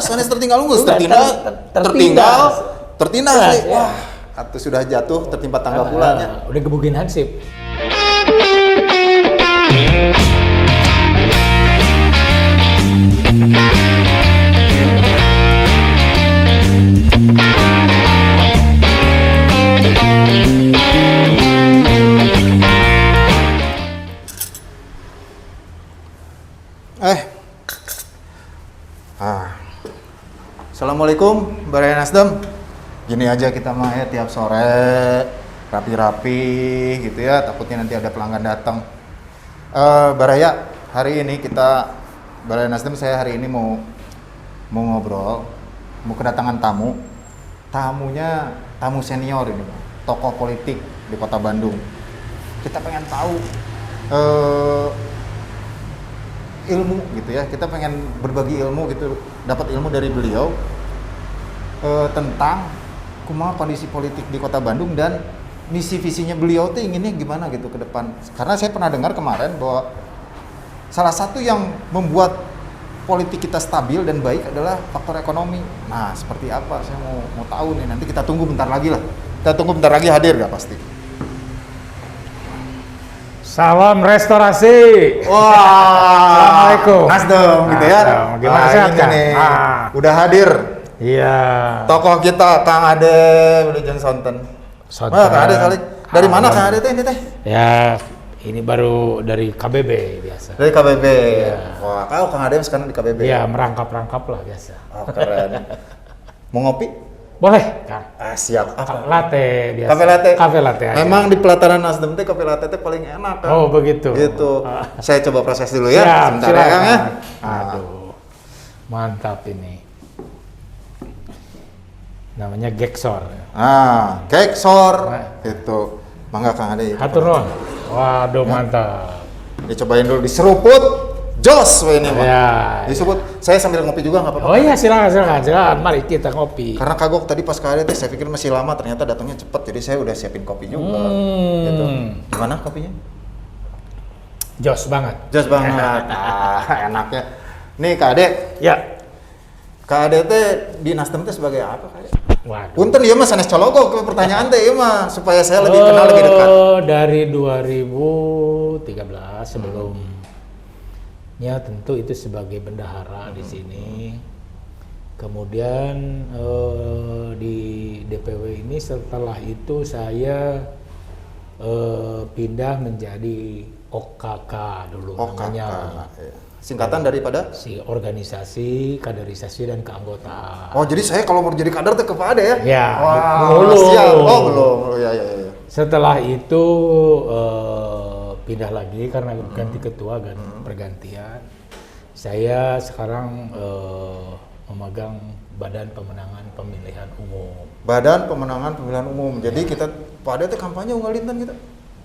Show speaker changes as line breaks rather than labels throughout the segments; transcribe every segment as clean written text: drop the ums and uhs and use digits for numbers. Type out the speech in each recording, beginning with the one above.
sanes tertinggal unggul, tertindas. Wah, atau sudah jatuh tertimpa tangga pulanya.
Udah gebukin hansip.
Assalamualaikum, Baraya Nasdem. Gini aja kita mah ya tiap sore rapi-rapi gitu ya, takutnya nanti ada pelanggan datang. Baraya, hari ini Baraya Nasdem, saya hari ini mau ngobrol, mau kedatangan tamu. Tamunya tamu senior ini, tokoh politik di Kota Bandung. Kita pengen tahu ilmu gitu ya, kita pengen berbagi ilmu gitu, dapat ilmu dari beliau tentang kumaha kondisi politik di Kota Bandung dan misi visinya beliau tuh inginnya gimana gitu ke depan. Karena saya pernah dengar kemarin bahwa salah satu yang membuat politik kita stabil dan baik adalah faktor ekonomi. Nah, seperti apa? Saya mau tahu nih. Nanti kita tunggu bentar lagi lah. Kita tunggu bentar lagi hadir nggak pasti.
Salam restorasi.
Wah,
Assalamualaikum.
Nasdem gitu ya.
Gimana sehat kan?
Udah hadir.
Iya.
Tokoh kita Kang Ade Wilujeng Sonten. Kang Ade kali. Dari mana Kang Ade teh ini teh?
Ya, ini baru dari KBB biasa.
Dari KBB.
Ya.
Wah, Kang Ade sekarang di KBB.
Iya, merangkap-rangkap lah biasa.
Oh, keren. Mau ngopi?
Boleh, Kang.
Siap. Apa?
Latte biasa.
Kafe latte aja. Memang di pelataran Nasdem teh kafe latte teh paling enak kan.
Oh, begitu.
Gitu. Saya coba proses dulu ya.
Siap,
sebentar ya, Kang ya.
Aduh. Mantap ini. Namanya Geksor.
Geksor. Gitu. Mangga Kang Ade.
Hatur nuhun. Waduh, mantap.
Dicobain dulu, diseruput. Jos ini mah.
Ya.
Disebut. Saya sambil ngopi juga nggak apa-apa.
Oh iya, silakan. Mari kita ngopi.
Karena kagok tadi pas Kang Ade teh saya pikir masih lama, ternyata datangnya cepet. Jadi saya udah siapin kopi juga. Gitu. Gimana kopinya?
Jos banget.
Enak ya. Nih Kak Ade.
Ya.
Kak Ade teh di Nasdem teh sebagai apa Kak Ade?
Waduh.
Punten ieu mah sanes cologok ke pertanyaan teh ieu mah supaya saya lebih kenal lebih dekat.
Dari 2013 sebelumnya tentu itu sebagai bendahara di sini. Kemudian di DPW ini setelah itu saya pindah menjadi OKK dulu namanya.
Singkatan daripada?
Organisasi, kaderisasi, dan keanggotaan.
Oh, jadi saya kalau mau jadi kader tuh ke Pak Ade ya?
Ya,
belum. Siap. Oh, belum. Ya.
Setelah itu pindah lagi karena ganti ketua dan pergantian. Saya sekarang memegang Badan Pemenangan Pemilihan Umum.
Badan Pemenangan Pemilihan Umum. Jadi kita Pak Ade tuh kampanye unggalintan kita?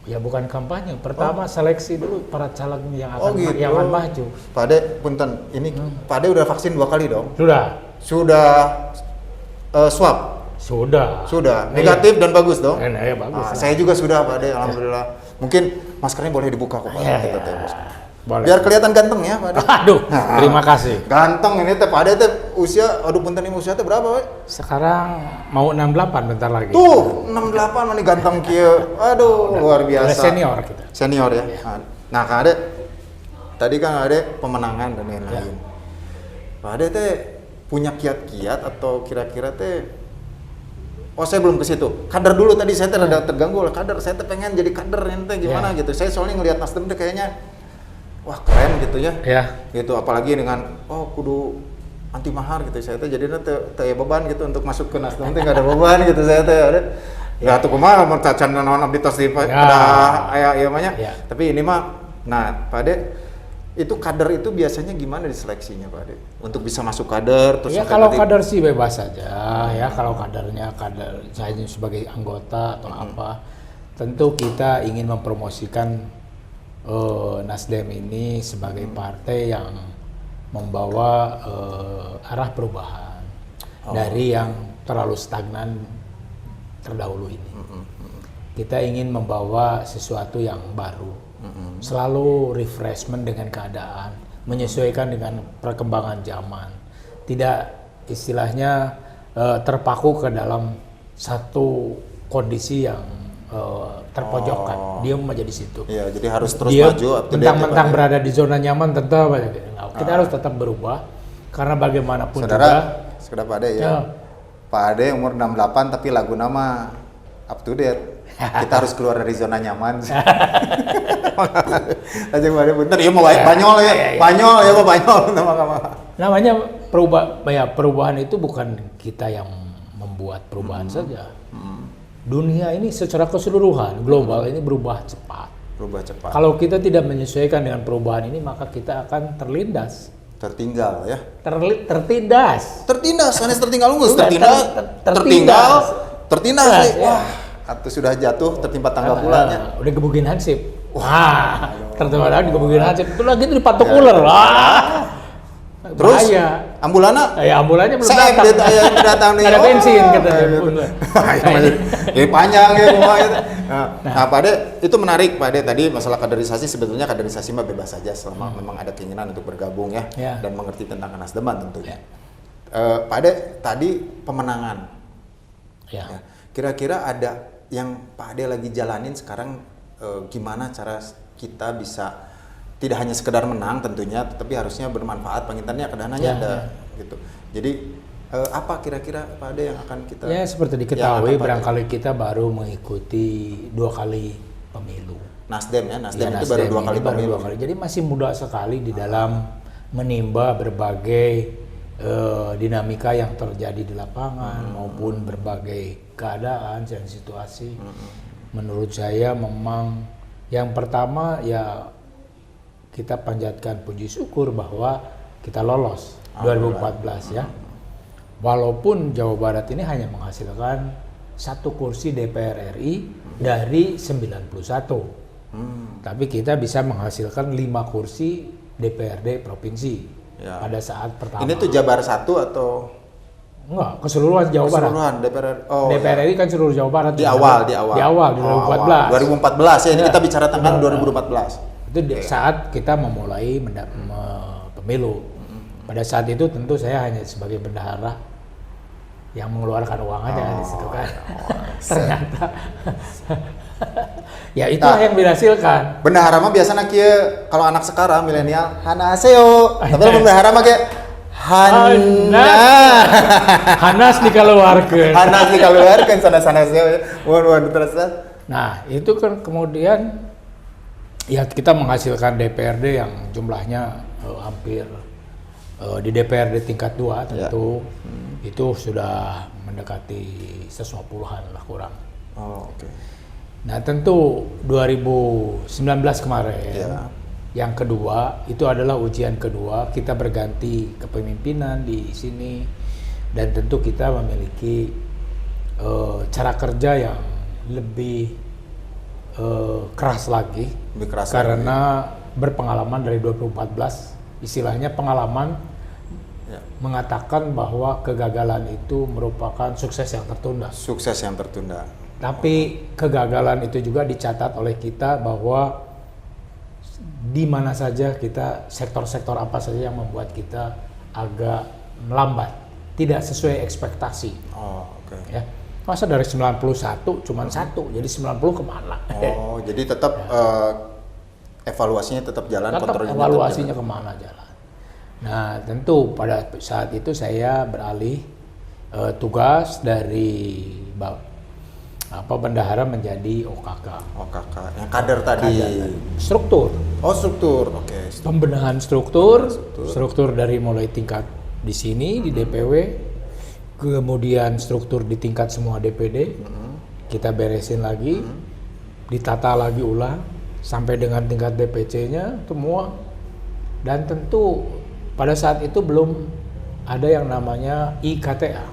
Ya bukan kampanye, pertama seleksi dulu para caleg yang akan
gitu.
yang akan maju.
Pak Ade, punten, ini Pak Ade udah vaksin 2 kali dong?
Sudah
swab?
Sudah.
Negatif dan bagus dong?
Ya bagus.
Saya juga sudah Pak Ade, alhamdulillah. Mungkin maskernya boleh dibuka kok Pak Ade.
Boleh.
Biar kelihatan ganteng ya Pak Ade.
Aduh, terima kasih.
Ganteng ini teh Pak Ade teh usia, punten ini usia teh berapa we?
Sekarang mau 68 bentar lagi.
Tuh, 68 mana ganteng kieu. Aduh, luar biasa.
Udah senior kita.
Senior ya. Nah, Kak Ade, tadi kan Ade pemenangan dan lain-lain. Pak Ade teh punya kiat-kiat atau kira-kira teh saya belum ke situ. Kader dulu tadi saya teh rada terganggu oleh kader. Saya teh pengen jadi kader ente gimana gitu. Saya soalnya ngelihat Nasdem teh kayaknya wah keren gitu ya. Gitu apalagi dengan kudu anti mahar gitu. Saya teh jadinya teh beban gitu untuk masuk ke Nasdem teh enggak ada beban gitu saya teh ada. Ya tuh kumaha mun cacan naon abdi tos di pada aya ieu mah nya. Tapi ini mah Pak Ade itu kader itu biasanya gimana diseleksinya Pak Ade? Untuk bisa masuk kader terus
kalau kader sih bebas saja ya. Kalau kadernya saya sebagai anggota atau apa, tentu kita ingin mempromosikan Nasdem ini sebagai partai yang membawa arah perubahan dari yang terlalu stagnan terdahulu ini. Kita ingin membawa sesuatu yang baru, selalu refreshment dengan keadaan, menyesuaikan dengan perkembangan zaman. tidak istilahnya terpaku ke dalam satu kondisi yang terpojokkan. Dia menjadi situ.
Iya, jadi harus terus
Dia
maju up to date.
mentang-mentang berada di zona nyaman tetap kita harus tetap berubah karena bagaimanapun juga.
Saudara Pak Ade ya.
Ya.
Pak Ade umur 68 tapi lagu nama up to date. Kita harus keluar dari zona nyaman. Aja Pak Ade bener ya mau Banyol ya. Banyol ya Pak Banyol nama.
Namanya perubahan itu bukan kita yang membuat perubahan saja. Dunia ini secara keseluruhan global ini berubah cepat.
Berubah cepat.
Kalau kita tidak menyesuaikan dengan perubahan ini maka kita akan terlindas.
Tertinggal ya.
Tertindas.
Tertindas, Anes tertinggal unggul.
Sudah,
Tertinggal.
Tertindas, ya.
Wah, atau sudah jatuh tertimpa tangga pulangnya.
Udah gebugin hansip. Wah, tertimpa lagi gebugin hansip. Itu lagi itu dipatok ular. Wah.
Terus
Bahaya.
ambulana?
Ya ambulannya belum
Saya datang nih.
Ada bensin katanya.
Ini panjang ya semua itu. Nah, Pak Ade itu menarik Pak Ade tadi masalah kaderisasi, sebetulnya kaderisasi mah bebas saja selama memang ada keinginan untuk bergabung ya, dan mengerti tentang Nasdeman tentunya. Pak Ade tadi pemenangan. Ya. Kira-kira ada yang Pak Ade lagi jalanin sekarang, gimana cara kita bisa tidak hanya sekedar menang tentunya, tetapi harusnya bermanfaat, pengintannya kedananya ada gitu. Jadi apa kira-kira Pak Ade yang akan kita?
Ya seperti diketahui barangkali kita baru mengikuti 2 kali pemilu.
Nasdem ya, Nasdem itu baru 2 kali pemilu.
Jadi masih muda sekali di dalam menimba berbagai dinamika yang terjadi di lapangan maupun berbagai keadaan dan situasi. Menurut saya memang yang pertama ya kita panjatkan puji syukur bahwa kita lolos 2014 ya. Walaupun Jawa Barat ini hanya menghasilkan 1 kursi DPR RI dari 91. Tapi kita bisa menghasilkan 5 kursi DPRD provinsi pada saat pertama.
Ini tuh Jabar 1 atau?
Enggak, keseluruhan Jawa Barat.
Keseluruhan
DPR RI kan seluruh Jawa Barat.
Di awal
2014.
2014 ya, ini kita bicara tentang 2014.
Itu saat kita memulai pemilu. Pada saat itu tentu saya hanya sebagai bendahara yang mengeluarkan uang aja di situ kan. Ternyata ya itu yang dihasilkan.
Bendahara mah biasanya kieu kalau anak sekarang milenial hanaseo. Tapi bendahara mah kayak Hanas dikeluarkan. Hanas dikeluarkan sana-sana seo. Terus.
Nah, itu kan kemudian ya kita menghasilkan DPRD yang jumlahnya hampir di DPRD tingkat 2 tentu itu sudah mendekati 150-an lah kurang.
Oke.
Nah tentu 2019 kemarin yang kedua itu adalah ujian kedua, kita berganti kepemimpinan di sini dan tentu kita memiliki cara kerja yang lebih keras lagi karena berpengalaman dari 2014, istilahnya pengalaman mengatakan bahwa kegagalan itu merupakan sukses yang tertunda.
Sukses yang tertunda.
Tapi kegagalan itu juga dicatat oleh kita bahwa di mana saja kita, sektor-sektor apa saja yang membuat kita agak melambat, tidak sesuai ekspektasi. Ya. Masa dari 91 cuma 1, jadi 90 kemana?
Jadi tetap evaluasinya tetap jalan, kontrolnya
evaluasinya kemana jalan. Nah tentu pada saat itu saya beralih tugas dari bendahara menjadi OKK.
OKK, yang kader tadi.
Struktur.
Struktur, oke.
Pembenahan struktur dari mulai tingkat di sini di DPW, kemudian struktur di tingkat semua DPD, kita beresin lagi, ditata lagi ulang sampai dengan tingkat DPC-nya semua, dan tentu pada saat itu belum ada yang namanya IKTA.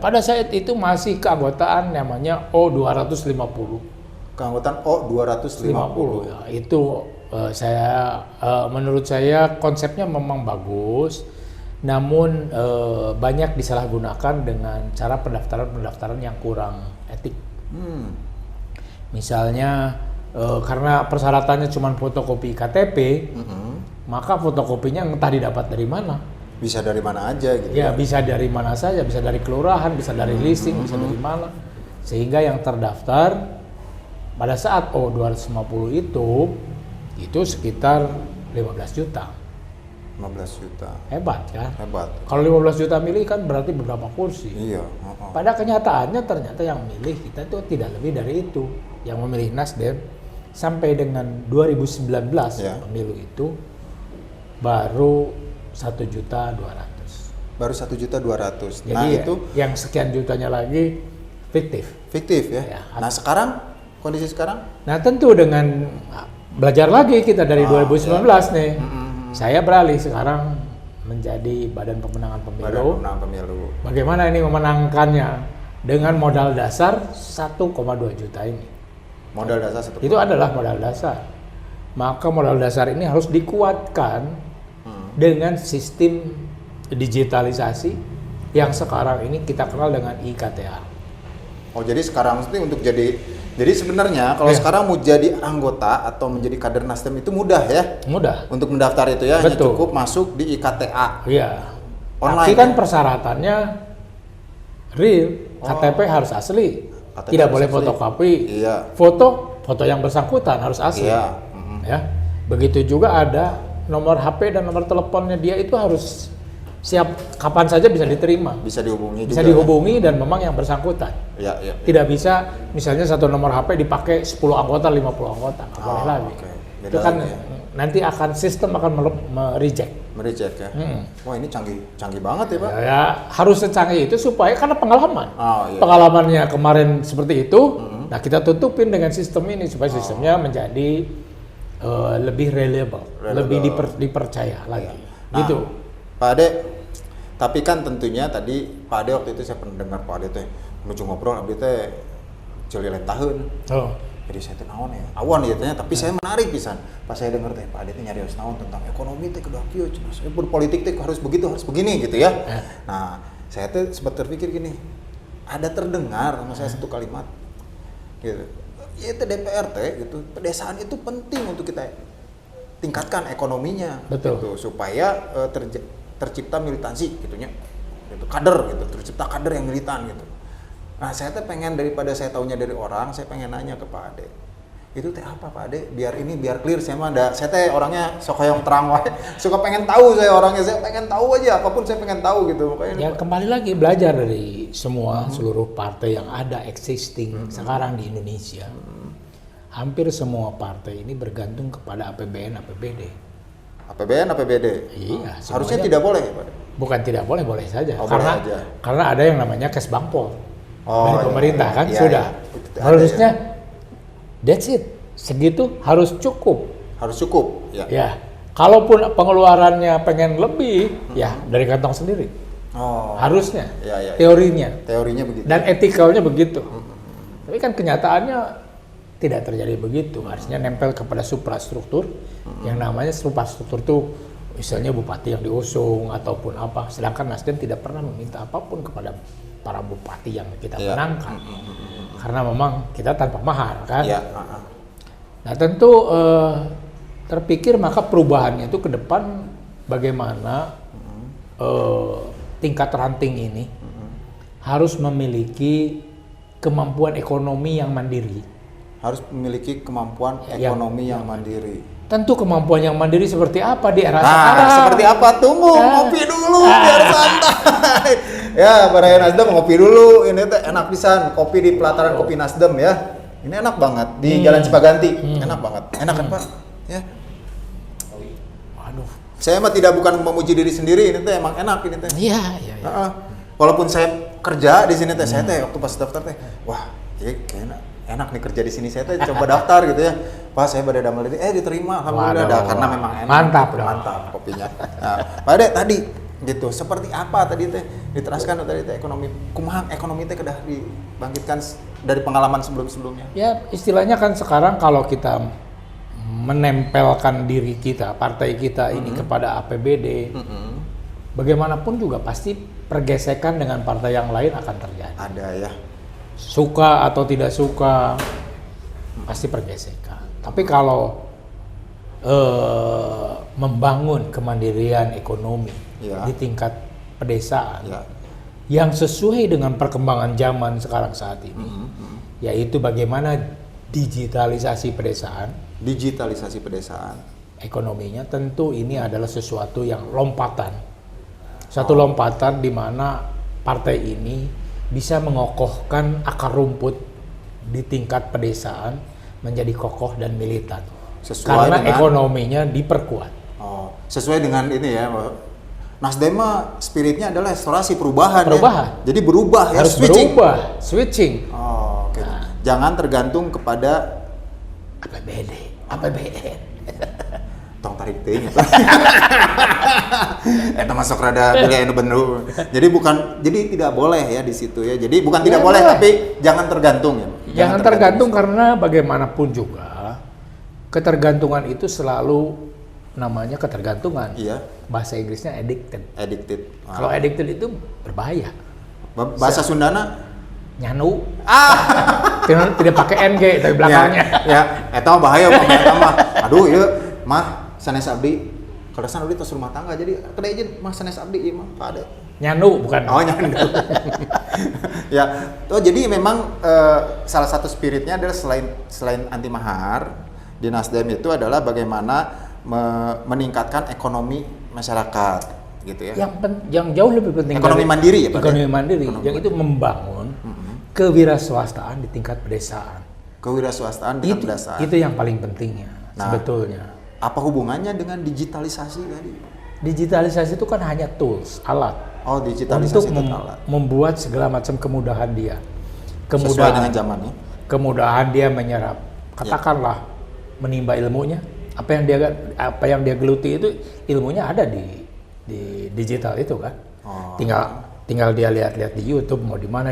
Pada saat itu masih keanggotaan namanya O250.
Keanggotaan O250.
Ya, itu menurut saya konsepnya memang bagus, namun banyak disalahgunakan dengan cara pendaftaran yang kurang etik. Misalnya karena persyaratannya cuma fotokopi KTP, maka fotokopinya entah didapat dari mana.
Bisa dari mana aja gitu.
Ya bisa dari mana saja, bisa dari kelurahan, bisa dari leasing, bisa dari mana. Sehingga yang terdaftar pada saat O250 itu sekitar 15 juta.
15 juta.
Hebat kan?
Hebat.
Kalau 15 juta milih kan berarti beberapa kursi.
Iya.
Pada kenyataannya ternyata yang milih kita itu tidak lebih dari itu. Yang memilih Nasdem sampai dengan 2019
Ya.
pemilu itu baru 1.200.000.
Baru 1.200.000.
Jadi
Nah itu
yang sekian jutanya lagi fiktif.
fiktif ya.
Ya.
Nah sekarang kondisi sekarang
Nah tentu dengan belajar lagi kita dari 2019 nih, saya beralih sekarang menjadi Badan Pemenangan
Badan
Pemilu.
Pemenangan Pemilu.
Bagaimana ini memenangkannya dengan modal dasar 1,2 juta ini.
Modal dasar satu.
Itu adalah modal dasar. Maka modal dasar ini harus dikuatkan dengan sistem digitalisasi yang sekarang ini kita kenal dengan IKTA.
Oh jadi sekarang ini untuk jadi sebenarnya kalau sekarang mau jadi anggota atau menjadi kader Nasdem itu mudah ya.
Mudah.
Untuk mendaftar itu ya, hanya
Betul.
cukup masuk di IKTA.
Iya.
Online,
Tapi kan
ya?
persyaratannya real, KTP harus asli.
KTP
Tidak
harus
boleh
asli.
fotokopi.
Iya.
Foto yang bersangkutan harus asli.
Iya.
Ya. Begitu juga ada nomor HP dan nomor teleponnya dia itu harus siap kapan saja bisa diterima.
Bisa dihubungi
Bisa
juga.
dihubungi dan memang yang bersangkutan.
Ya, ya.
Tidak bisa misalnya satu nomor HP dipakai 10 anggota, 50 anggota. Nggak boleh lagi.
oke. Beda
Itu kan
lagi ya.
nanti akan sistem akan mereject.
Mereject ya. Wah ini canggih banget ya Pak.
Ya, harus secanggih itu supaya karena pengalaman.
Oh, iya.
Pengalamannya kemarin seperti itu, nah kita tutupin dengan sistem ini supaya sistemnya menjadi lebih reliable, lebih dipercaya lagi.
Nah,
Gitu.
Pak Ade, tapi kan tentunya tadi Pak Ade waktu itu saya pernah dengar Pak Ade teh menuju ngobrol abdi teh celilet tahun.
Oh.
Jadi saya teh naon ya? Awan ya tanya, tapi saya menarik pisan. Pas saya dengar teh Pak Ade teh nyari harus naon tentang ekonomi teh kudu kieu cenah. Saya berpolitik teh harus begitu, harus begini gitu ya. Nah, saya teh sempat terpikir gini. Ada terdengar sama saya satu kalimat gitu. Ya itu DPR teh gitu. Pedesaan itu penting untuk kita tingkatkan ekonominya.
Betul.
Gitu, supaya tercipta militansi gitunya. Gitu, kader gitu, tercipta kader yang militan gitu. Nah, saya teh pengen daripada saya taunya dari orang, saya pengen nanya ke Pak Ade. Itu teh apa Pak Ade? Biar clear saya mah saya teh orangnya sok hoyong terang wae. Suka pengen tahu saya orangnya, saya pengen tahu aja apapun saya pengen tahu gitu. Makanya
Ya kembali lagi belajar dari semua seluruh partai yang ada existing sekarang di Indonesia. Hampir semua partai ini bergantung kepada APBN, APBD.
APBN, APBD.
Iya,
Harusnya
semuanya.
tidak boleh Pak Ade.
Bukan tidak boleh, boleh saja.
Oh, boleh
karena
aja.
karena ada yang namanya Kesbangpol dari
iya,
pemerintah kan
iya,
sudah.
iya. Itu ada
Harusnya that's it. Segitu harus cukup.
Harus cukup ya.
Ya. Kalaupun pengeluarannya pengen lebih, ya dari kantong sendiri.
Oh.
Harusnya.
Ya, ya, ya.
Teorinya.
Teorinya begitu.
Dan etikanya begitu. Tapi kan kenyataannya tidak terjadi begitu. Harusnya nempel kepada suprastruktur. Yang namanya suprastruktur itu misalnya bupati yang diusung ataupun apa. Sedangkan Nasdem tidak pernah meminta apapun kepada para bupati yang kita
Iya.
menangkan. Karena memang kita tanpa mahar kan.
Ya.
Nah tentu terpikir maka perubahannya itu ke depan bagaimana tingkat ranting ini harus memiliki kemampuan ekonomi yang mandiri.
Harus memiliki kemampuan ekonomi yang mandiri.
Tentu kemampuan yang mandiri seperti apa di era
Nah,
sekarang?
seperti apa? Tunggu, ngopi dulu biar santai. Ya, Baraya Nasdem ngopi dulu. Ini teh enak pisan, kopi di pelataran Kopi Nasdem ya. Ini enak banget di Jalan Cipaganti. Enak banget. Enak kan, Pak? Ya.
Waduh.
Saya mah tidak bukan memuji diri sendiri, ini teh emang enak ini teh.
Iya, iya.
Heeh. Walaupun saya kerja di sini teh, saya teh waktu pas daftar teh, wah, kayaknya enak nih kerja di sini. Saya teh coba daftar gitu ya. Pas saya pada damel ini, diterima alhamdulillah dah, karena memang enak.
Mantap dong.
Mantap kopinya. Nah, Pak Ade tadi gitu, seperti apa tadi teh diteraskan tadi teh ekonomi kumaha ekonomi teh kedah dibangkitkan dari pengalaman sebelum-sebelumnya.
Ya istilahnya kan sekarang kalau kita menempelkan diri kita, partai kita ini kepada APBD, bagaimanapun juga pasti pergesekan dengan partai yang lain akan terjadi.
Ada ya.
Suka atau tidak suka, pasti pergesekan. Tapi kalau membangun kemandirian ekonomi,
Ya.
di tingkat pedesaan
Ya.
yang sesuai dengan perkembangan zaman sekarang saat ini, yaitu bagaimana digitalisasi pedesaan,
Digitalisasi pedesaan.
ekonominya. Tentu ini adalah sesuatu yang lompatan, satu lompatan di mana partai ini bisa mengokohkan akar rumput di tingkat pedesaan menjadi kokoh dan militan.
Sesuai
Karena
dengan-
ekonominya diperkuat.
Oh, sesuai dengan ini ya. Nasdem mah spiritnya adalah restorasi perubahan.
Perubahan.
Ya. Jadi berubah ya,
Harus
switching.
berubah, switching.
Oh, oke. Jangan tergantung kepada
APBN.
tong tarik teuing eta. Eta masuk rada bilih anu bener. Jadi tidak boleh ya di situ ya. Jadi bukan tidak boleh,
boleh.
tapi jangan tergantung ya.
Jangan tergantung karena bagaimanapun juga ketergantungan itu selalu namanya ketergantungan.
Iya,
Bahasa Inggrisnya addicted.
addicted.
Kalau addicted itu berbahaya.
Bahasa Sundana
Nyanu. Tidak pakai NG dari belakangnya.
Ya, eta mah bahaya pokoknya eta mah. Aduh, ieu mah sanes abdi. Kalau sanes abdi tos rumah tangga jadi kada izin mah sanes abdi ieu mah Pak Ade.
Nyanu bukan.
Oh, nyandu. Ya, tuh jadi memang salah satu spiritnya adalah selain anti mahar di Nasdem itu adalah bagaimana meningkatkan ekonomi masyarakat, gitu ya.
Yang jauh lebih penting
Ekonomi mandiri ya, Pak?
Ekonomi mandiri,
Ekonomi
yang itu membangun kewirausahaan di tingkat pedesaan.
Kewirausahaan di
Itu,
pedesaan.
itu yang paling pentingnya
Nah.
sebetulnya.
Apa hubungannya dengan digitalisasi tadi?
Digitalisasi itu kan hanya tools, alat
Oh,
untuk
digitalisasi itu alat.
membuat segala macam kemudahan dia.
Sesuai dengan zamannya.
Kemudahan dia menyerap. Katakanlah menimba ilmunya, apa yang dia geluti itu ilmunya ada di digital itu kan.
Oh.
Tinggal dia lihat-lihat di YouTube mau di mana.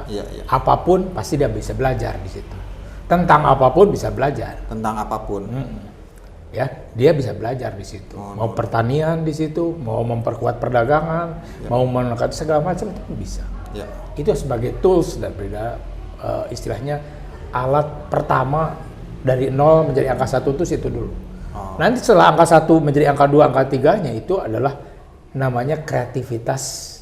Iya, iya.
Apapun pasti dia bisa belajar di situ. Tentang apapun bisa belajar.
Tentang apapun.
Ya, dia bisa belajar di situ. Mau pertanian di situ, mau memperkuat perdagangan, mau menekan segala macam itu bisa.
Ya.
Itu sebagai tools daripada istilahnya alat pertama dari 0 menjadi angka 1 itu situ dulu. Nanti setelah angka 1 menjadi angka 2, angka 3-nya itu adalah namanya kreativitas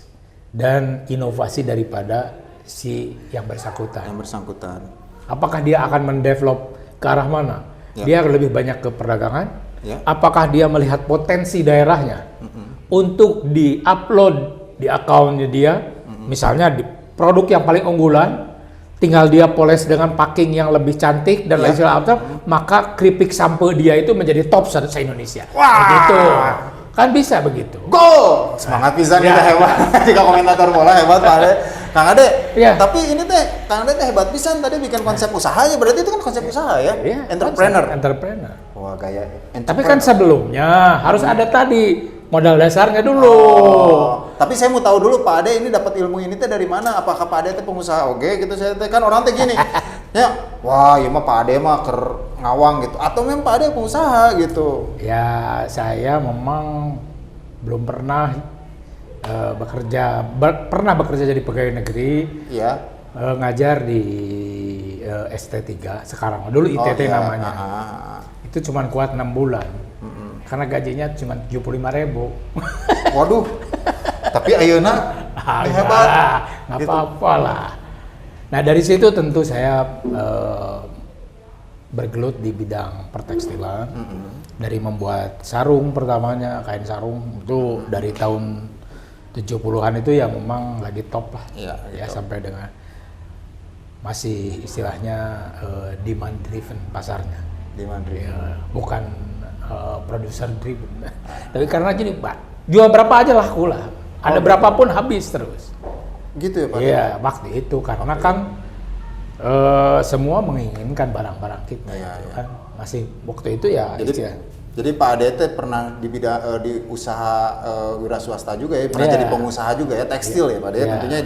dan inovasi daripada si yang bersangkutan.
Yang bersangkutan.
Apakah dia akan mendevelop ke arah mana?
Ya.
Dia lebih banyak ke perdagangan?
Ya.
Apakah dia melihat potensi daerahnya untuk di-upload di akunnya dia? Misalnya di produk yang paling unggulan, tinggal dia poles dengan packing yang lebih cantik dan lain sebagainya, maka keripik sampo dia itu menjadi top se-Indonesia.
Wah.
Begitu. Kan bisa begitu.
Go! Semangat pisan
Ya.
kita hebat. Jika komentator bola hebat Pak Ade. Kang Ade,
Ya.
tapi ini teh Kang Ade teh hebat pisan tadi bikin konsep usahanya. Berarti itu kan konsep usaha ya?
Iya,
Entrepreneur.
Entrepreneur.
Wah, gaya
Tapi kan sebelumnya harus ada tadi modal dasarnya dulu.
Oh, tapi saya mau tahu dulu Pak Ade ini dapat ilmu ini teh dari mana? Apakah Pak Ade teh pengusaha oge gitu? Saya teh kan orang teh gini. Ya, wah, iya mah Pak Ade mah ngawang gitu. Atau memang Pak Ade pengusaha gitu.
Ya, saya memang belum pernah pernah bekerja jadi pegawai negeri,
Iya.
ngajar di ST3 sekarang. Dulu ITT
iya.
namanya. Itu cuma kuat 6 bulan. Karena gajinya cuma 75.000.
Waduh. Tapi ayeuna hebat.
Nggak
Gitu.
apa-apa lah. Nah, dari situ tentu saya bergelut di bidang pertekstilan. Dari membuat sarung pertamanya, kain sarung itu dari tahun 70-an itu yang memang lagi top lah.
Iya,
Ya,
top.
sampai dengan masih istilahnya demand driven pasarnya.
Di Madrid.
Ya, bukan producer driven. Tapi karena gini, Pak, jual berapa aja laku lah. Ada berapapun habis terus.
Gitu ya Pak?
Iya, waktu itu karena kan semua menginginkan barang-barang kita.
Iya,
gitu
iya.
kan. Masih waktu itu ya
Jadi Pak Ade teh pernah di bidang di usaha wira swasta juga ya, pernah
Iya.
jadi pengusaha juga ya, tekstil ya Pak Ade,
Iya.
tentunya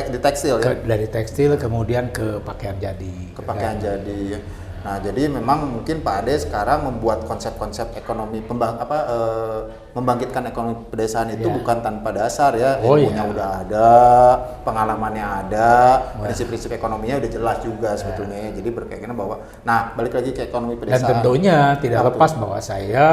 di tekstil ya,
dari tekstil kemudian ke pakaian jadi.
ke pakaian jadi ya. Nah jadi memang mungkin Pak Ade sekarang membuat konsep-konsep ekonomi membangkitkan ekonomi pedesaan itu
Iya.
bukan tanpa dasar ya,
Oh,
ilmunya
iya.
udah ada, pengalamannya ada, prinsip-prinsip ekonominya udah jelas juga sebetulnya ya. Jadi berkeyakinan bahwa, nah balik lagi ke ekonomi
Dan
pedesaan.
tentunya tidak
Apa
lepas bahwa saya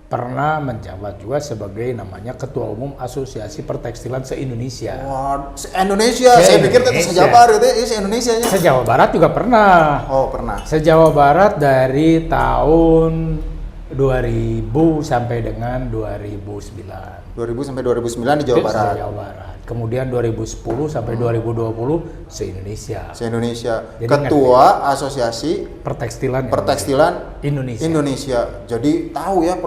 pernah menjabat juga sebagai namanya Ketua Umum Asosiasi Pertekstilan se-Indonesia.
Wah, Indonesia. Saya pikir itu se-Jabar gitu, ini se-Indonesianya.
Se-Jawa Barat juga pernah.
Oh, pernah.
Se-Jawa Barat dari tahun 2000 sampai dengan 2009.
2000 sampai 2009 di Jawa Barat.
Jawa Barat. Kemudian 2010 sampai 2020 se-Indonesia.
Se-Indonesia.
Jadi
Ketua Asosiasi
Pertekstilan
Indonesia. Jadi tahu ya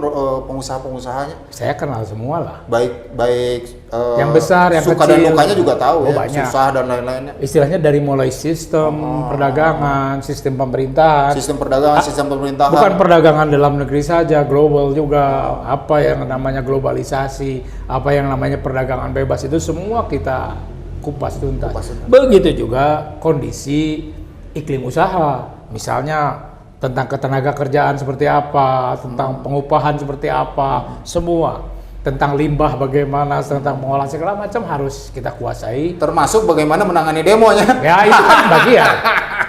pengusaha-pengusahanya.
Saya kenal semua lah.
Baik
yang besar, yang
suka
kecil.
dan dukanya juga tahu ya.
Banyak.
Susah dan lain-lainnya.
Istilahnya dari mulai sistem perdagangan, sistem pemerintahan.
Sistem perdagangan, sistem pemerintahan.
Bukan perdagangan dalam negeri saja, global juga. Apa yang namanya globalisasi, apa yang namanya perdagangan bebas itu semua kita kupas tuntas. Begitu juga kondisi iklim usaha. Misalnya tentang ketenaga kerjaan seperti apa, tentang pengupahan seperti apa, semua. Tentang limbah bagaimana, tentang pengolahan segala macam harus kita kuasai.
Termasuk bagaimana menangani demonya.
Ya itu kan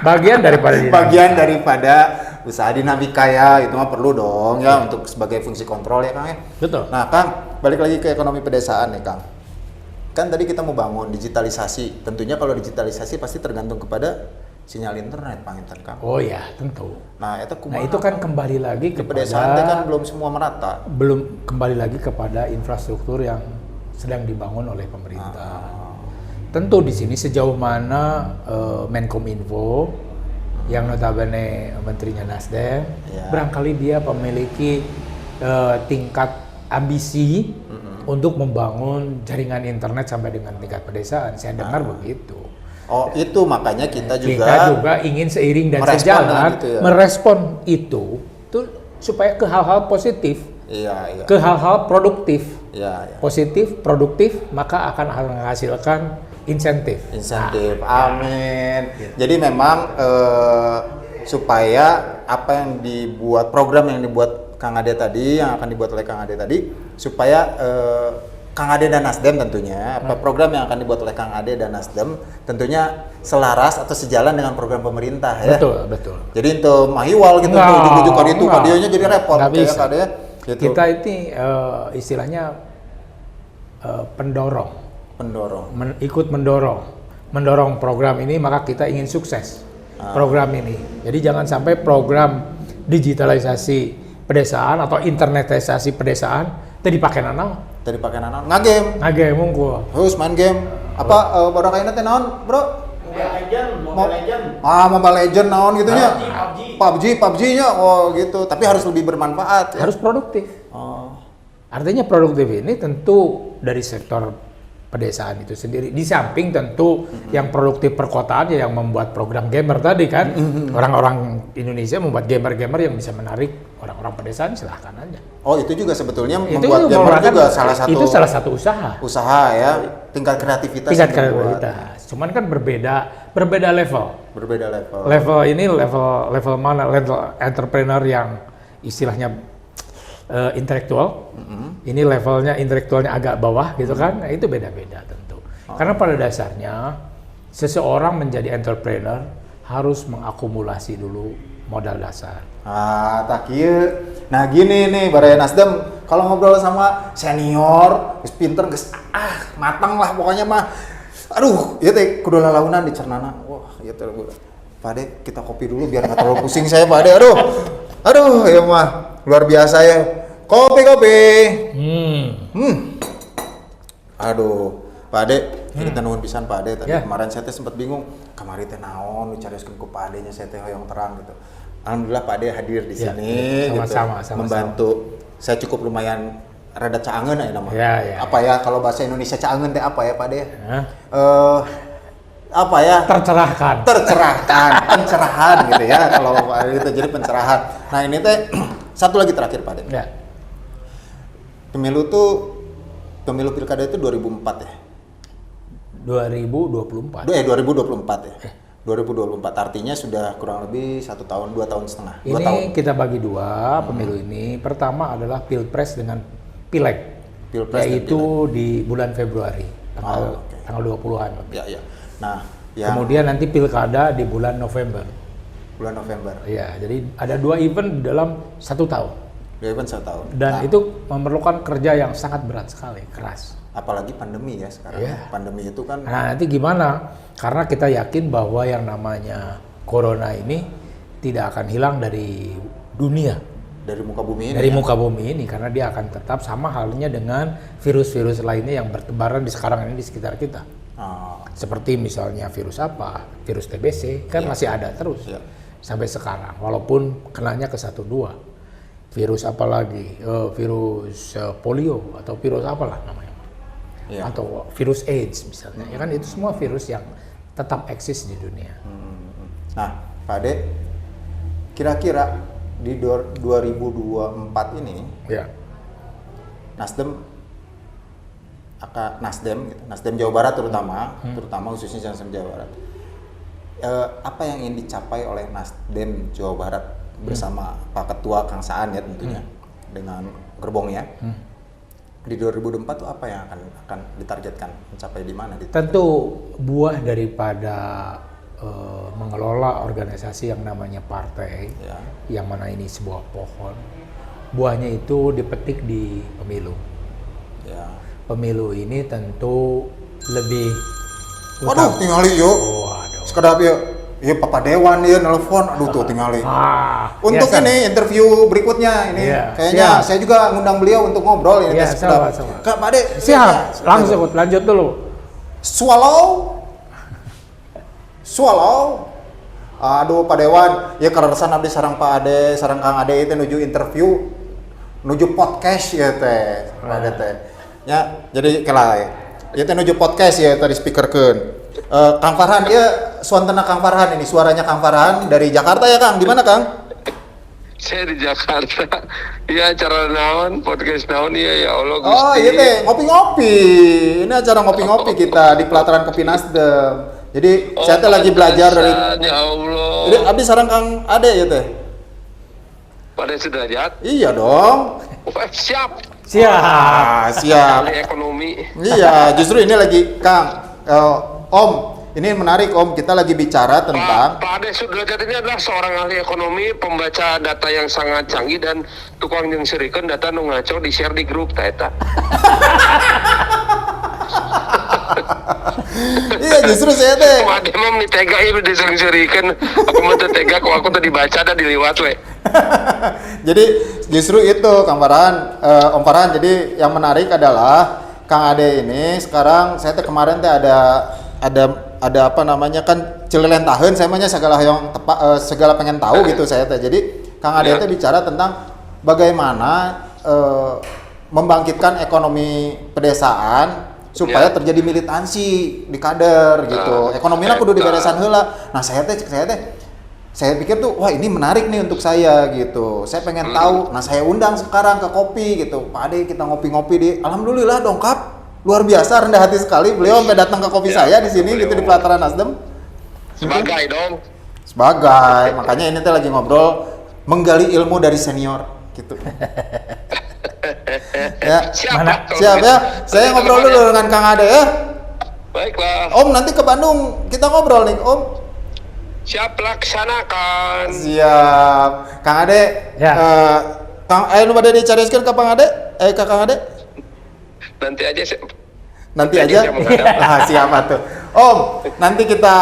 bagian daripada dinamika.
Bagian daripada usaha dinamika ya, itu mah perlu dong ya untuk sebagai fungsi kontrol ya Kang ya.
Betul.
Nah Kang, balik lagi ke ekonomi pedesaan nih Kang. Kan tadi kita mau bangun digitalisasi, tentunya kalau digitalisasi pasti tergantung kepada sinyal internet Panginten Kang.
Oh ya, tentu.
Nah
itu kan kembali lagi
ke
kepada
pedesaan kan belum semua merata.
Belum kembali lagi kepada infrastruktur yang sedang dibangun oleh pemerintah. Tentu di sini sejauh mana Menkominfo yang notabene menterinya Nasdem, barangkali dia memiliki tingkat ambisi untuk membangun jaringan internet sampai dengan tingkat pedesaan. Saya dengar begitu.
Oh itu makanya kita
juga ingin seiring dan sejalan gitu ya. Merespon itu tuh supaya ke hal-hal positif, ke hal-hal produktif, positif, produktif, maka akan menghasilkan insentif.
Amin. Jadi memang supaya apa yang dibuat, program yang dibuat Kang Ade tadi, yang akan dibuat oleh Kang Ade tadi, supaya Kang Ade dan Nasdem tentunya, program yang akan dibuat oleh Kang Ade dan Nasdem tentunya selaras atau sejalan dengan program pemerintah ya.
Betul.
Jadi untuk mahiwal gitu, ujuk-ujuk itu kadionya jadi repot kayak Kade. Gitu.
Kita ini istilahnya pendorong. Ikut mendorong program ini, maka kita ingin sukses program ini. Jadi jangan sampai program digitalisasi pedesaan atau internetisasi pedesaan tadi pakai nanau. Ngagame unggul.
Terus main game. Apa barang kayaknya teh naon, Bro? Mobile Legend naon gitu nya. PUBG-nya gitu. Tapi harus lebih bermanfaat ya.
Harus produktif. Artinya produktif ini tentu dari sektor pedesaan itu sendiri. Di samping tentu yang produktif perkotaan ya yang membuat program gamer tadi kan. Orang-orang Indonesia membuat gamer-gamer yang bisa menarik orang-orang pedesaan, silahkan aja. Oh
itu juga sebetulnya membuat gamer juga
salah satu usaha.
Usaha ya, tingkat kreativitas.
Cuman kan berbeda level. Level ini level mana? Level entrepreneur yang istilahnya intelektual. Ini levelnya intelektualnya agak bawah gitu kan. Nah, itu beda-beda tentu. Karena pada dasarnya seseorang menjadi entrepreneur harus mengakumulasi dulu modal dasar.
Tak kieu. Nah gini nih, Baraya Nasdem kalau ngobrol sama senior, geus pinter, geus matang lah pokoknya mah. Aduh, ieu teh kudu lalaunan di Cernana. Wah, ieu teh Pak Ade, kita kopi dulu biar enggak terlalu pusing saya Pak Ade. Aduh, ya mah luar biasa ya. Kopi. Aduh, Pak Ade, kita nuhun pisan Pak Ade tadi. Kemarin saya teh sempat bingung, kamari teh naon dicarioskeun ku Pak Ade nya, saya teh hoyong terang gitu. Alhamdulillah Pak Ade hadir di sini
sama-sama
membantu. Saya cukup lumayan rada caangeun aya nama.
Ya.
Apa ya kalau bahasa Indonesia caangeun teh apa ya Pak Ade? Apa ya? Pencerahan gitu ya kalau Pak Ade itu jadi pencerahan. Nah, ini teh satu lagi terakhir Pak Ade.
Ya.
Pemilu pilkada itu 2004 ya?
2024
ya? 2024 artinya sudah kurang lebih 1 tahun, 2 tahun setengah.
Ini kita bagi dua pemilu ini. Pertama adalah Pilpres dengan Pileg. Yaitu di bulan Februari, tanggal 20-an.
Ya. Nah,
kemudian nanti Pilkada di bulan November.
Iya,
jadi ada 2 event dalam 1 tahun.
2 event setahun.
Dan
Nah,
itu memerlukan kerja yang sangat berat sekali, keras.
apalagi pandemi ya sekarang.
Iya.
Pandemi itu kan
Nah, nanti gimana? Karena kita yakin bahwa yang namanya corona ini tidak akan hilang dari dunia,
dari muka bumi ini.
dari
ya.
muka bumi ini, karena dia akan tetap sama halnya dengan virus-virus lainnya yang bertebaran di sekarang ini di sekitar kita.
Ah,
Seperti misalnya virus apa? Virus TBC kan masih ada terus
Iya.
sampai sekarang, walaupun kenanya ke 1-2. Virus apa lagi? Virus polio atau virus apalah namanya.
Iya.
Atau virus AIDS misalnya. Ya kan itu semua virus yang tetap eksis di dunia.
Nah, Pak Ade, kira-kira di 2024 ini
Ya.
Nasdem Jawa Barat terutama khususnya Nasdem Jawa Barat. Apa yang ingin dicapai oleh Nasdem Jawa Barat bersama Pak Ketua Kang Saan ya tentunya dengan gerbongnya di 2024 itu apa yang akan ditargetkan mencapai di mana?
Tentu buah daripada mengelola organisasi yang namanya partai,
Ya.
yang mana ini sebuah pohon. Buahnya itu dipetik di pemilu.
Ya.
Pemilu ini tentu lebih
Waduh, tingali yuk.
Waduh.
Sekedap ya. Iya Papa Dewan dia nelfon. Aduh tuh tingali. Untuk
biasa.
ini interview berikutnya ini
Iya,
kayaknya
siap.
saya juga ngundang beliau untuk ngobrol ini
Iya,
sekedap.
sama-sama.
Kak Pak Ade,
Siap, langsung lanjut dulu.
Swallow. Aduh Pak Dewan, ya keresan abdi sarang Pak Ade, sarang Kang Ade itu nuju interview, nuju podcast ya teh, Pak Ade teh. Ya, jadi kelai. Ya teh nuju podcast ya tadi speakerkeun. Kang Farhan, ya suantana Kang Farhan ini, suaranya Kang Farhan dari Jakarta ya Kang, di mana Kang?
Saya di Jakarta. Iya, acara naon, podcast naon, iya ya Allah Gusti.
Oh iya teh, ngopi-ngopi. Ini acara ngopi-ngopi kita di pelataran Kopi Nasdem. Jadi saya teh lagi belajar dari.
Ya Allah.
Jadi abdi sarang Kang Ade ya teh.
Pada sederajat.
Iya dong.
Siap.
Siap.
Siap.
Ahli ekonomi.
Iya, justru ini lagi Kang, Om, ini menarik Om, kita lagi bicara tentang
Pak Ade Sudrajat ini adalah seorang ahli ekonomi, pembaca data yang sangat canggih dan tukang nyengsirikeun data nu ngaco di share di grup ta eta.
Iya, justru saya teh.
Pak Ade mah meni tega ieu disering-serikeun. Aku mah teu tega kok aku tadi baca dan diliwat we.
Jadi justru itu Kang Farhan, Om Farhan. Jadi yang menarik adalah Kang Ade ini sekarang saya teh kemarin teh ada apa namanya kan cilelentaheun saya mahnya segala pengen tahu gitu saya teh. Jadi Kang Ade teh bicara tentang bagaimana membangkitkan ekonomi pedesaan supaya terjadi militansi di kader gitu. Ekonominya kudu diberesan heula. Nah, saya pikir tuh wah ini menarik nih untuk saya gitu. Saya pengen tahu. Nah, saya undang sekarang ke kopi gitu. Pak Ade kita ngopi-ngopi di alhamdulillah dongkap. Luar biasa rendah hati sekali beliau sampai datang ke kopi saya di sini gitu di pelataran Nasdem.
Sebagai dong.
Sebagai makanya ini teh lagi ngobrol menggali ilmu dari senior gitu. Ya,
Siap
ya. Saya ngobrol dulu dengan Kang Ade ya.
Baiklah.
Om nanti ke Bandung kita ngobrol nih Om.
Siap laksanakan.
Siap. Kang Ade,
Ya.
Kang lu pada dicarikan ke Kang Ade? Ke Kang Ade?
Nanti aja
Nanti
Nanti
aja.
saya menghadap.
Siap atuh. Om, nanti kita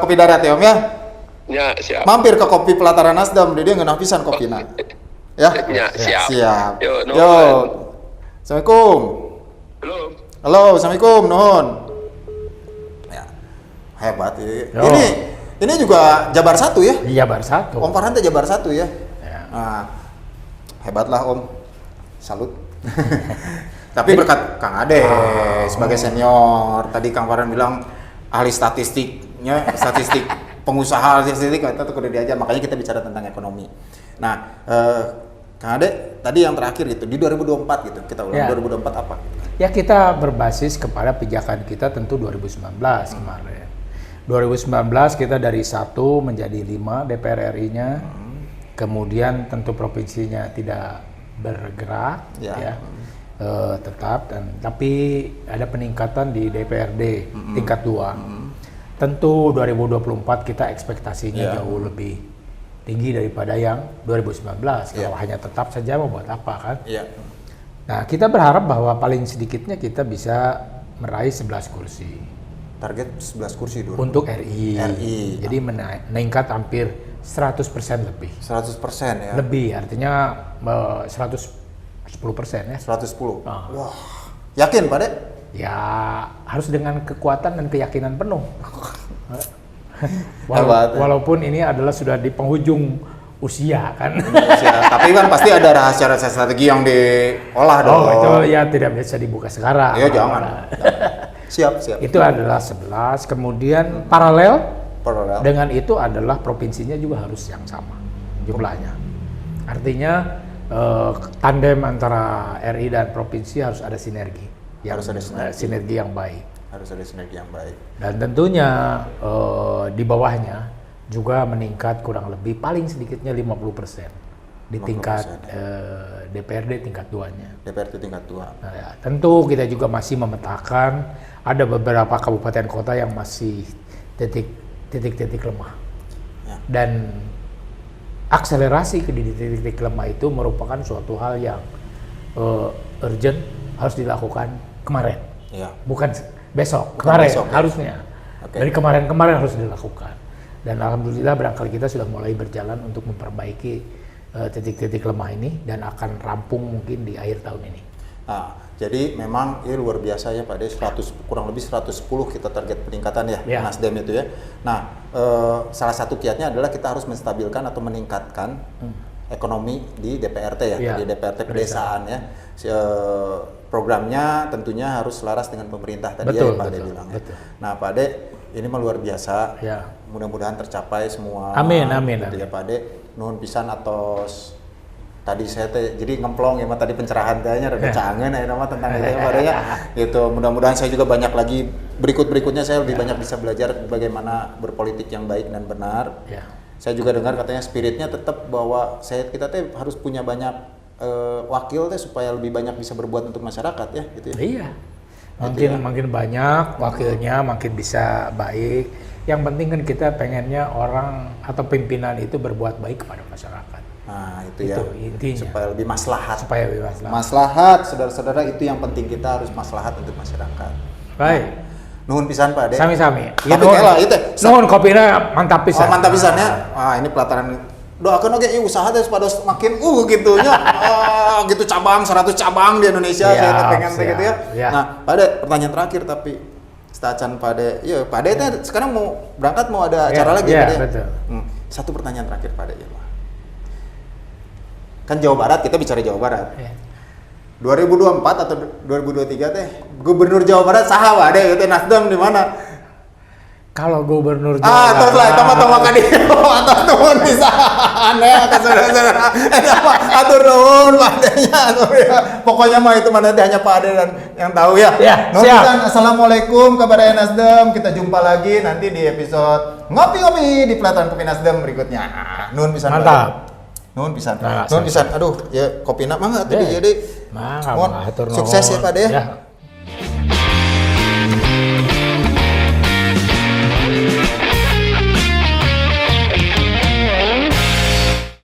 kopi darat ya Om ya.
Ya, siap.
Mampir ke kopi pelataran Nasdem, dia ngeunah pisan kopina. Ya?
Ya, siap.
Siap.
Yo,
Yo.
nuhun.
Assalamualaikum.
Belum.
Halo, assalamualaikum, nuhun. Ya. Hebat ya.
Yo.
Ini juga Jabar 1 ya?
Iya, baru satu.
Om Farhan teh Jabar 1 ya.
Ya.
Nah, hebatlah Om. Salut. Tapi berkat Kang Ade sebagai senior. Tadi Kang Farhan bilang ahli statistik pengusaha statistik itu tuh udah diajar. Makanya kita bicara tentang ekonomi. Nah, Kang Ade tadi yang terakhir gitu di 2024 gitu. Kita ulang
Ya.
2024 apa?
Ya, kita berbasis kepada pijakan kita tentu 2019 kemarin. 2019 kita dari 1 menjadi 5 DPR RI-nya. Kemudian tentu provinsinya tidak bergerak ya. Tetap tapi ada peningkatan di DPRD tingkat 2. Tentu 2024 kita ekspektasinya jauh lebih tinggi daripada yang 2019. Kalau hanya tetap saja mau buat apa kan?
Iya.
Nah, kita berharap bahwa paling sedikitnya kita bisa meraih 11 kursi
Target 11 kursi dulu.
untuk RI.
RI.
Jadi meningkat hampir 100% lebih.
100% ya.
Lebih artinya 110% ya.
110.
Ah.
Wah. Yakin, Pak De?
Ya harus dengan kekuatan dan keyakinan penuh.
Hebat.
Walaupun ini adalah sudah di penghujung usia kan.
Tapi kan pasti ada rahasia-rahasia strategi yang diolah dong.
Oh itu ya tidak bisa dibuka sekarang.
Iya, jangan. Siap.
Itu adalah 11. Kemudian paralel
Paralel.
dengan itu adalah provinsinya juga harus yang sama jumlahnya. Artinya tandem antara RI dan provinsi harus ada sinergi.
Harus ada
sinergi yang baik.
Harus ada sinergi yang baik.
Dan tentunya di bawahnya juga meningkat kurang lebih paling sedikitnya 50% di
50%,
tingkat DPRD tingkat 2-nya.
DPRD tingkat 2.
Nah, ya, tentu kita juga masih memetakan ada beberapa kabupaten kota yang masih titik-titik lemah.
Ya.
Dan akselerasi ke titik-titik lemah itu merupakan suatu hal yang urgent harus dilakukan kemarin.
Iya.
Bukan besok, kemarin
besok, ya.
harusnya.
Oke.
Dari kemarin harus dilakukan. Dan alhamdulillah barangkali kita sudah mulai berjalan untuk memperbaiki titik-titik lemah ini dan akan rampung mungkin di akhir tahun ini.
Nah, jadi memang ini luar biasa ya Pak De, kurang lebih 110 kita target peningkatan ya,
Ya.
Nasdem itu ya. Nah, salah satu kiatnya adalah kita harus menstabilkan atau meningkatkan ekonomi di DPRT ya,
Ya,
di DPRT pedesaan ya. Programnya tentunya harus selaras dengan pemerintah tadi
Betul,
ya Pak De
betul,
bilang ya.
betul.
Nah Pak De, ini mah luar biasa.
Ya.
Mudah-mudahan tercapai semua.
Amin.
Gitu ya Pak De. Nuhun pisan atos tadi saya teh jadi ngemplong ya mah tadi pencerahan tehnya rada cangeun aya nama tentang itu ya Pak De ya. Gitu. Mudah-mudahan saya juga banyak lagi berikutnya saya lebih banyak bisa belajar bagaimana berpolitik yang baik dan benar.
Ya.
Saya juga dengar katanya spiritnya tetap bahwa kita teh harus punya banyak wakil teh supaya lebih banyak bisa berbuat untuk masyarakat ya gitu ya.
Iya. Makin banyak wakilnya makin bisa baik. Yang penting kan kita pengennya orang atau pimpinan itu berbuat baik kepada masyarakat.
Nah, itu ya.
Intinya.
Supaya lebih maslahat.
Supaya lebih maslahat.
Maslahat, saudara-saudara, itu yang penting, kita harus maslahat untuk masyarakat.
Baik.
Nuhun pisan Pak De.
Sami-sami.
Tapi kela itu.
Nuhun kopina mantap pisan.
Oh, mantap pisan ya. Wah, ini pelataran doakan oke usaha teh pada makin gitu nya. Gitu cabang 100 cabang di Indonesia
Siap,
saya teh pengen teh gitu ya.
siap.
Nah, Pak De, pertanyaan terakhir tapi Stacan Pak De. Iya, Pak De teh sekarang mau berangkat mau ada acara lagi
ya,
Pak De.
betul.
Satu pertanyaan terakhir Pak De ya, Pak. Kan Jawa Barat, kita bicara Jawa Barat.
Ya.
2024 atau 2023 teh gubernur Jawa Barat saha Pak De teh Nasdem di mana?
Kalau gubernur Jawa
Terus lah tama-tama kan dia atas nuhun pisan ya ka saudara-saudara. Apa atur nuhun Pak De-nya atuh ya. Pokoknya mah itu mana hanya Pak De dan yang tahu ya.
Ya,
Nuhun
siap.
pisan. Assalamualaikum kabar Nasdem. Kita jumpa lagi nanti di episode ngopi-ngopi di Pelataran Kopi Nasdem berikutnya. Nuhun pisan.
Mantap.
Nuhun pisan.
Nah,
Nuhun pisan. Aduh, ya kopina mangga tadi
Ya.
jadi.
Mangga,
Mohon
hatur nuhun.
sukses ya Pak De.
Ya.